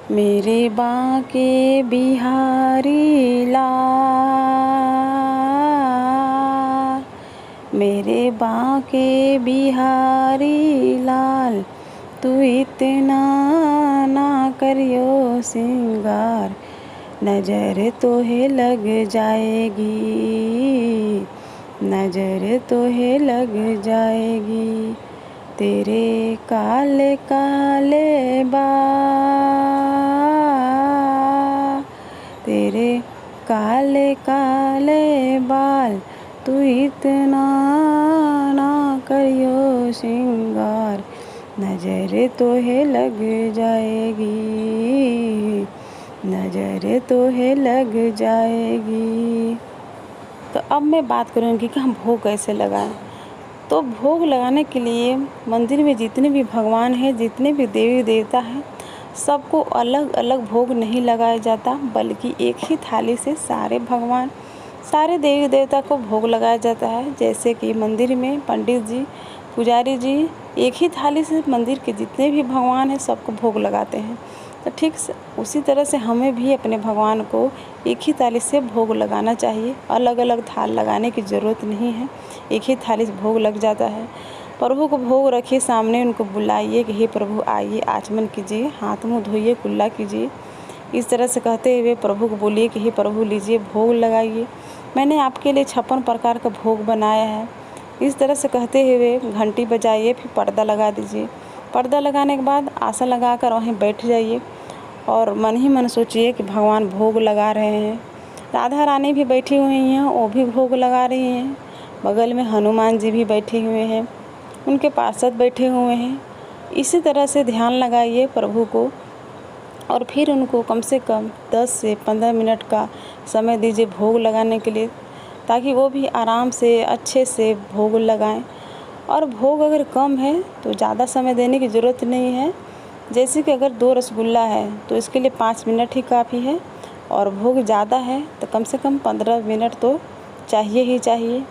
मेरे बांके बिहारी लाल, मेरे बांके बिहारी लाल, तू इतना ना करियो सिंगार, नजर तोहे लग जाएगी, नजर तोहे लग जाएगी। तेरे काले काले बाल, तेरे काले काले बाल, तू इतना ना करियो श्रृंगार, नजर तोहे लग जाएगी, नजर तोहे लग जाएगी। तो अब मैं बात करूँगी कि हम भोग कैसे लगाएं। तो भोग लगाने के लिए मंदिर में जितने भी भगवान हैं, जितने भी देवी देवता हैं, सबको अलग अलग भोग नहीं लगाया जाता, बल्कि एक ही थाली से सारे भगवान, सारे देवी देवता को भोग लगाया जाता है। जैसे कि मंदिर में पंडित जी, पुजारी जी एक ही थाली से मंदिर के जितने भी भगवान हैं सबको भोग लगाते हैं। तो ठीक उसी तरह से हमें भी अपने भगवान को एक ही थाली से भोग लगाना चाहिए। अलग अलग थाल लगाने की ज़रूरत नहीं है, एक ही थाली से भोग लग जाता है। प्रभु को भोग रखिए सामने, उनको बुलाइए कि हे प्रभु आइए, आचमन कीजिए, हाथ मुँह धोइए, कुल्ला कीजिए। इस तरह से कहते हुए प्रभु को बोलिए कि हे प्रभु लीजिए भोग लगाइए, मैंने आपके लिए 56 प्रकार का भोग बनाया है। इस तरह से कहते हुए घंटी बजाइए, फिर पर्दा लगा दीजिए। पर्दा लगाने के बाद आसन लगाकर वहीं बैठ जाइए और मन ही मन सोचिए कि भगवान भोग लगा रहे हैं। राधा रानी भी बैठी हुई हैं, वो भी भोग लगा रही हैं। बगल में हनुमान जी भी बैठे हुए हैं, उनके पार्षद बैठे हुए हैं। इसी तरह से ध्यान लगाइए प्रभु को और फिर उनको कम से कम 10 से 15 मिनट का समय दीजिए भोग लगाने के लिए, ताकि वो भी आराम से अच्छे से भोग लगाएं। और भोग अगर कम है तो ज़्यादा समय देने की ज़रूरत नहीं है। जैसे कि अगर 2 रसगुल्ला है तो इसके लिए 5 मिनट ही काफ़ी है, और भोग ज़्यादा है तो कम से कम 15 मिनट तो चाहिए ही चाहिए।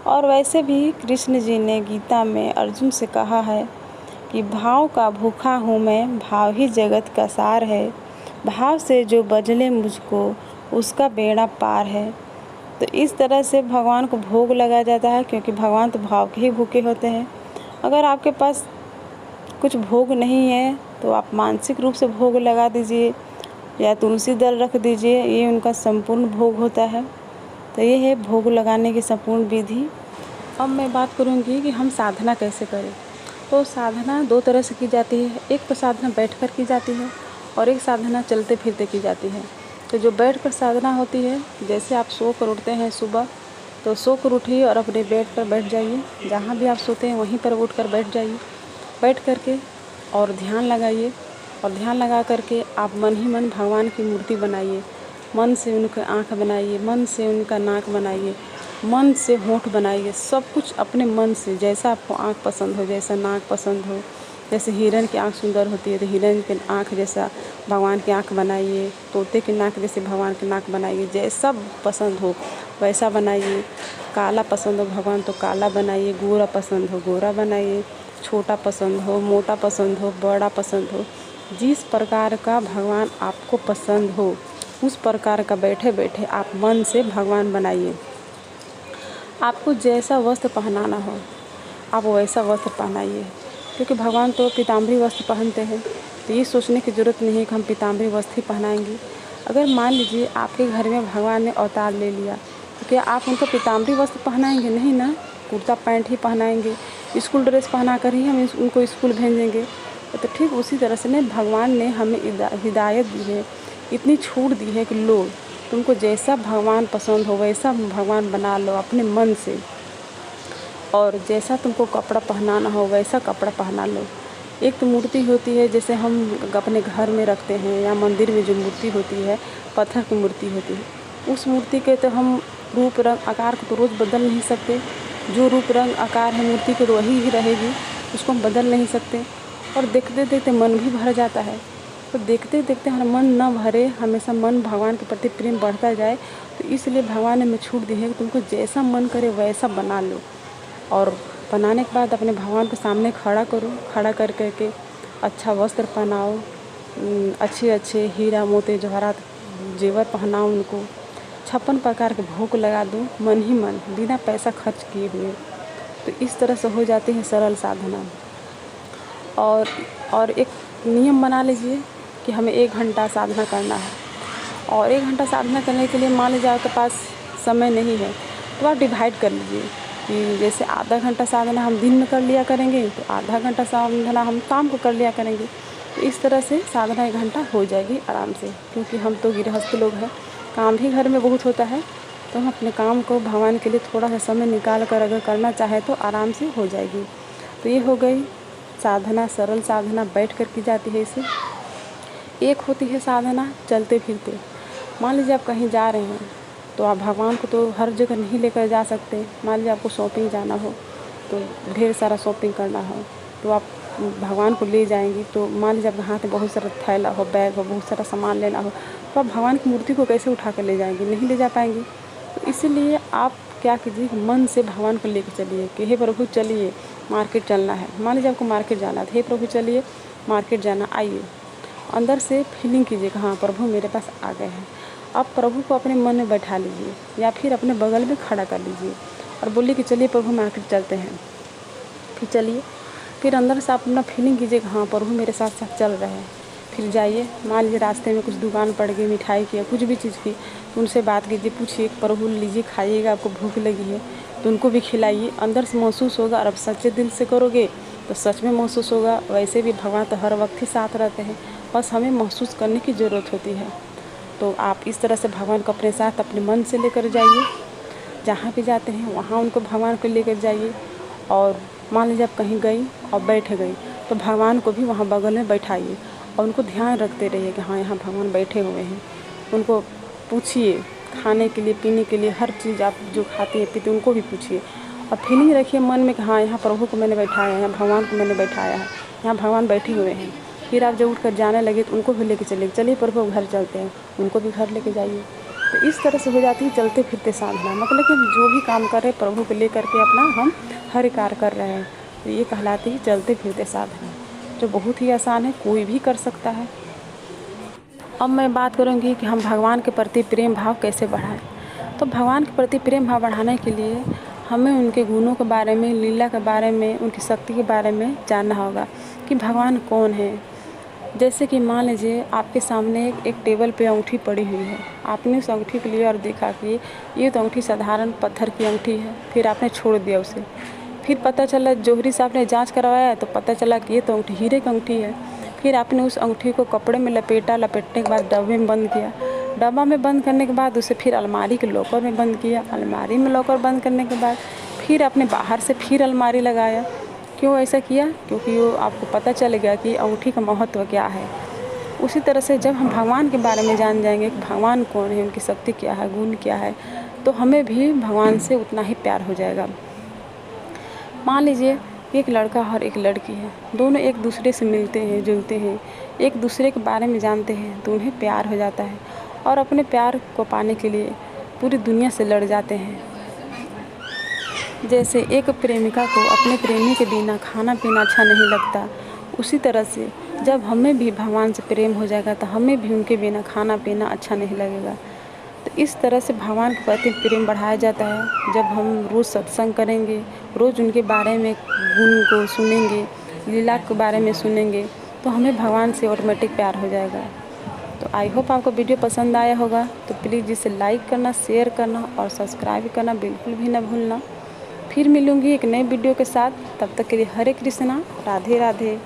और वैसे भी कृष्ण जी ने गीता में अर्जुन से कहा है कि भाव का भूखा हूँ मैं, भाव ही जगत का सार है, भाव से जो बजले मुझको उसका बेड़ा पार है। तो इस तरह से भगवान को भोग लगाया जाता है, क्योंकि भगवान तो भाव के ही भूखे होते हैं। अगर आपके पास कुछ भोग नहीं है तो आप मानसिक रूप से भोग लगा दीजिए या तुलसी दल रख दीजिए, ये उनका संपूर्ण भोग होता है। तो ये है भोग लगाने की संपूर्ण विधि। अब मैं बात करूँगी कि हम साधना कैसे करें। तो साधना 2 तरह से की जाती है, एक तो साधना बैठकर की जाती है और एक साधना चलते फिरते की जाती है। तो जो बैठकर साधना होती है, जैसे आप सो कर उठते हैं सुबह, तो सो कर उठिए और अपने बेड पर बैठ जाइए, जहाँ भी आप सोते हैं वहीं पर उठकर बैठ जाइए। बैठ करके और ध्यान लगाइए, और ध्यान लगा करके आप मन ही मन भगवान की मूर्ति बनाइए। मन से उनका आँख बनाइए, मन से उनका नाक बनाइए, मन से होंठ बनाइए। सब कुछ अपने मन से, जैसा आपको आँख पसंद हो, जैसा नाक पसंद हो। जैसे हिरन की आँख सुंदर होती है तो हिरन की आँख जैसा भगवान की आँख बनाइए, तोते की नाक जैसे भगवान की नाक बनाइए। जैसा पसंद हो वैसा बनाइए। काला पसंद हो भगवान तो काला बनाइए, गोरा पसंद हो गोरा बनाइए, छोटा पसंद हो, मोटा पसंद हो, बड़ा पसंद हो। जिस प्रकार का भगवान आपको पसंद हो उस प्रकार का बैठे बैठे आप मन से भगवान बनाइए। आपको जैसा वस्त्र पहनाना हो आप वैसा वस्त्र पहनाइए, क्योंकि भगवान तो पीताम्बरी वस्त्र पहनते हैं। तो ये सोचने की ज़रूरत नहीं है कि हम पीताम्बरी वस्त्र ही पहनाएंगे। अगर मान लीजिए आपके घर में भगवान ने अवतार ले लिया तो क्या आप उनको पीताम्बरी वस्त्र पहनाएंगे? नहीं ना, कुर्ता पैंट ही पहनाएंगे, स्कूल ड्रेस पहना कर ही हम उनको स्कूल भेजेंगे। तो ठीक उसी तरह से भगवान ने हमें हिदायत दी है, इतनी छूट दी है कि लो तुमको जैसा भगवान पसंद हो वैसा भगवान बना लो अपने मन से, और जैसा तुमको कपड़ा पहनाना हो वैसा कपड़ा पहना लो। एक तो मूर्ति होती है जैसे हम अपने घर में रखते हैं, या मंदिर में जो मूर्ति होती है पत्थर की मूर्ति होती है, उस मूर्ति के तो हम रूप रंग आकार को तो रोज़ बदल नहीं सकते। जो रूप रंग आकार है मूर्ति के तो वही ही रहेगी, उसको हम बदल नहीं सकते। और देखते देखते मन भी भर जाता है। तो देखते देखते हमारा मन न भरे, हमेशा मन भगवान के प्रति प्रेम बढ़ता जाए, तो इसलिए भगवान ने हमें छूट दी है कि तुमको जैसा मन करे वैसा बना लो। और बनाने के बाद अपने भगवान के सामने खड़ा करो, खड़ा कर करके अच्छा वस्त्र पहनाओ, अच्छे अच्छे हीरा मोती जवाहरात जेवर पहनाऊँ उनको, 56 प्रकार के भोग लगा दूँ मन ही मन, बिना पैसा खर्च किए हुए। तो इस तरह से हो जाती है सरल साधना। और एक नियम बना लीजिए कि हमें 1 घंटा साधना करना है, और 1 घंटा साधना करने के लिए मान लीजिए आपके पास समय नहीं है तो आप डिवाइड कर लीजिए कि जैसे आधा घंटा साधना हम दिन में कर लिया करेंगे, तो आधा घंटा साधना हम शाम को कर लिया करेंगे। तो इस तरह से साधना 1 घंटा हो जाएगी आराम से, क्योंकि हम तो गृहस्थ लोग हैं, काम भी घर में बहुत होता है, तो हम अपने काम को भगवान के लिए थोड़ा सा समय निकाल कर अगर करना चाहे तो आराम से हो जाएगी। तो ये हो गई साधना, सरल साधना बैठ कर की जाती है इसे। एक होती है साधना चलते फिरते। मान लीजिए आप कहीं जा रहे हैं तो आप भगवान को तो हर जगह नहीं लेकर जा सकते। मान लीजिए आपको शॉपिंग जाना हो, तो ढेर सारा शॉपिंग करना हो, तो आप भगवान को ले जाएंगी, तो मान लीजिए आपके हाथ में बहुत सारा थैला हो, बैग हो, बहुत सारा सामान लेना हो, तो आप भगवान की मूर्ति को कैसे उठा कर ले जाएंगी? नहीं ले जा पाएंगी। तो इसीलिए आप क्या कीजिए, मन से भगवान को लेकर चलिए कि हे प्रभु चलिए मार्केट चलना है। मान लीजिए आपको मार्केट जाना है, हे प्रभु चलिए मार्केट जाना, आइए। अंदर से फीलिंग कीजिए कि हाँ प्रभु मेरे पास आ गए हैं। आप प्रभु को अपने मन में बैठा लीजिए या फिर अपने बगल में खड़ा कर लीजिए और बोलिए कि चलिए प्रभु मार्केट चलते हैं। फिर चलिए, फिर अंदर से आप अपना फीलिंग कीजिए कि हाँ प्रभु मेरे साथ साथ चल रहे हैं। फिर जाइए, मान लीजिए रास्ते में कुछ दुकान पड़ गई मिठाई की या कुछ भी चीज़ की, उनसे बात कीजिए, पूछिए प्रभु लीजिए खाइएगा, आपको भूख लगी है तो उनको भी खिलाइए। अंदर से महसूस होगा, और अब सच्चे दिल से करोगे तो सच में महसूस होगा। वैसे भी भगवान तो हर वक्त ही साथ रहते हैं, बस हमें महसूस करने की ज़रूरत होती है। तो आप इस तरह से भगवान को अपने साथ अपने मन से लेकर जाइए। जहाँ भी जाते हैं वहाँ उनको भगवान को लेकर जाइए। और मान लीजिए आप कहीं गई और बैठ गई, तो भगवान को भी वहाँ बगल में बैठाइए और उनको ध्यान रखते रहिए कि हाँ यहाँ भगवान बैठे हुए हैं। उनको पूछिए खाने के लिए, पीने के लिए, हर चीज़ आप जो खाते हैं पीते उनको भी पूछिए। और फीलिंग रखिए मन में कि हाँ यहाँ प्रभु को मैंने बैठाया है, यहाँ भगवान को मैंने बैठाया है, यहाँ भगवान बैठे हुए हैं। फिर आप जब उठकर जाने लगे तो उनको भी लेके चलिए प्रभु घर चलते हैं, उनको भी घर लेके जाइए। तो इस तरह से हो जाती है चलते फिरते साधना। मतलब कि हम जो भी काम कर रहे हैं प्रभु को लेकर के अपना हम हर कार्य कर रहे हैं, तो ये कहलाती है चलते फिरते साधना, जो बहुत ही आसान है, कोई भी कर सकता है। अब मैं बात करूँगी कि हम भगवान के प्रति प्रेम भाव कैसे बढ़ाएं। तो भगवान के प्रति प्रेम भाव बढ़ाने के लिए हमें उनके गुणों के बारे में, लीला के बारे में, उनकी शक्ति के बारे में जानना होगा कि भगवान कौन है। जैसे कि मान लीजिए आपके सामने एक टेबल पे अंगूठी पड़ी हुई है, आपने उस अंगूठी को लिया और देखा कि ये तो अंगूठी साधारण पत्थर की अंगूठी है, फिर आपने छोड़ दिया उसे। फिर पता चला जोहरी से आपने जांच करवाया तो पता चला कि ये तो अंगूठी हीरे की अंगूठी है। फिर आपने उस अंगूठी को कपड़े में लपेटा, लपेटने के बाद डब्बे में बंद किया। डब्बा में बंद करने के बाद उसे फिर अलमारी के लॉकर में बंद किया। अलमारी में लॉकर बंद करने के बाद फिर आपने बाहर से फिर अलमारी लगाया। क्यों ऐसा किया? क्योंकि वो आपको पता चल गया कि अंगूठी का महत्व क्या है। उसी तरह से जब हम भगवान के बारे में जान जाएंगे कि भगवान कौन है, उनकी शक्ति क्या है, गुण क्या है, तो हमें भी भगवान से उतना ही प्यार हो जाएगा। मान लीजिए एक लड़का और एक लड़की है, दोनों एक दूसरे से मिलते हैं, जुलते हैं, एक दूसरे के बारे में जानते हैं, तो उन्हें प्यार हो जाता है और अपने प्यार को पाने के लिए पूरी दुनिया से लड़ जाते हैं। जैसे एक प्रेमिका को अपने प्रेमी के बिना खाना पीना अच्छा नहीं लगता, उसी तरह से जब हमें भी भगवान से प्रेम हो जाएगा तो हमें भी उनके बिना खाना पीना अच्छा नहीं लगेगा। तो इस तरह से भगवान के प्रति प्रेम बढ़ाया जाता है। जब हम रोज़ सत्संग करेंगे, रोज़ उनके बारे में गुण को सुनेंगे, लीला के बारे में सुनेंगे, तो हमें भगवान से ऑटोमेटिक प्यार हो जाएगा। तो आई होप आपको वीडियो पसंद आया होगा। तो प्लीज़ इसे लाइक करना, शेयर करना और सब्सक्राइब करना बिल्कुल भी ना भूलना। फिर मिलूँगी एक नए वीडियो के साथ, तब तक के लिए हरे कृष्णा, राधे राधे।